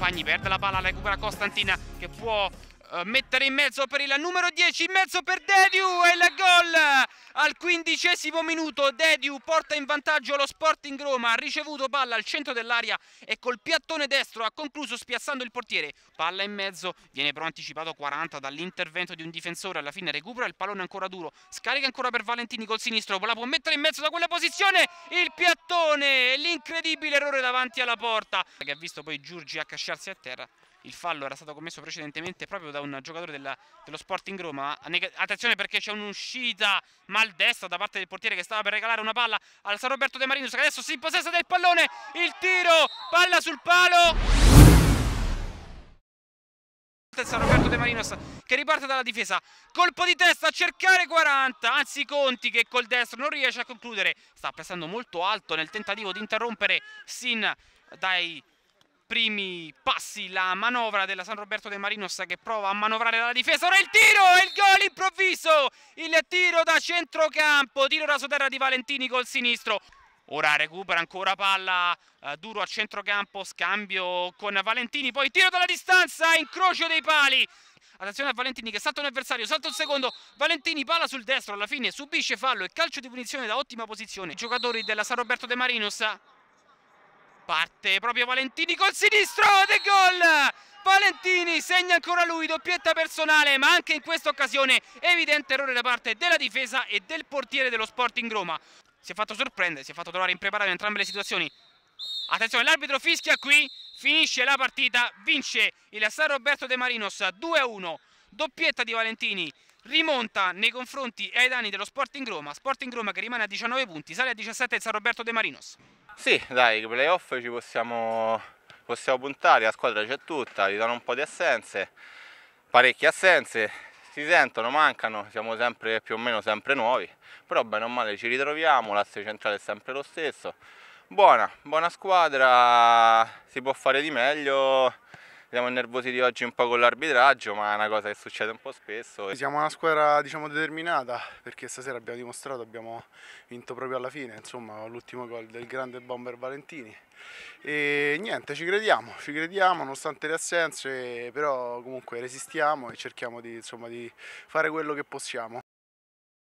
compagni, perde la palla, recupera Costantin che può mettere in mezzo per il numero 10, in mezzo per Dediu e il gol al 15° minuto. Dediu porta in vantaggio lo Sporting Roma, ha ricevuto palla al centro dell'area e col piattone destro ha concluso spiazzando il portiere. Palla in mezzo, viene però anticipato 40 dall'intervento di un difensore, alla fine recupera il pallone ancora duro, scarica ancora per Valentini col sinistro, la può mettere in mezzo da quella posizione, il piattone, l'incredibile errore davanti alla porta che ha visto poi Giurgi accasciarsi a terra. Il fallo era stato commesso precedentemente proprio da un giocatore dello Sporting Roma. Attenzione perché c'è un'uscita maldestra da parte del portiere che stava per regalare una palla al San Roberto De Marinos, che adesso si impossessa del pallone. Il tiro, palla sul palo. Il San Roberto De Marinos che riparte dalla difesa, colpo di testa a cercare 40, anzi Conti che col destro non riesce a concludere, sta prestando molto alto nel tentativo di interrompere sin dai primi passi la manovra della San Roberto De Marinos che prova a manovrare dalla difesa. Ora il tiro e il gol improvviso, il tiro da centrocampo, tiro rasoterra di Valentini col sinistro. Ora recupera ancora palla duro a centrocampo, scambio con Valentini, poi tiro dalla distanza, incrocio dei pali. Attenzione a Valentini che salta un avversario, salta un secondo, Valentini palla sul destro, alla fine subisce fallo e calcio di punizione da ottima posizione. I giocatori della San Roberto De Marinos. Parte proprio Valentini col sinistro, de gol! Valentini segna ancora lui, doppietta personale, ma anche in questa occasione evidente errore da parte della difesa e del portiere dello Sporting Roma. Si è fatto sorprendere, si è fatto trovare impreparato in entrambe le situazioni. Attenzione, l'arbitro fischia qui, finisce la partita, vince il San Roberto De Marinos 2-1, doppietta di Valentini, rimonta nei confronti e ai danni dello Sporting Roma che rimane a 19 punti, sale a 17 il San Roberto De Marinos. Sì, dai, i playoff ci possiamo puntare, la squadra c'è tutta, gli danno un po' di assenze, parecchie assenze, si sentono, mancano, siamo sempre più o meno sempre nuovi, però bene o male ci ritroviamo, l'asse centrale è sempre lo stesso, buona squadra, si può fare di meglio. Siamo innervositi oggi un po' con l'arbitraggio, ma è una cosa che succede un po' spesso. Siamo una squadra, diciamo, determinata, perché stasera abbiamo dimostrato, abbiamo vinto proprio alla fine, insomma, con l'ultimo gol del grande bomber Valentini. E niente, ci crediamo, nonostante le assenze, però comunque resistiamo e cerchiamo di, insomma, di fare quello che possiamo.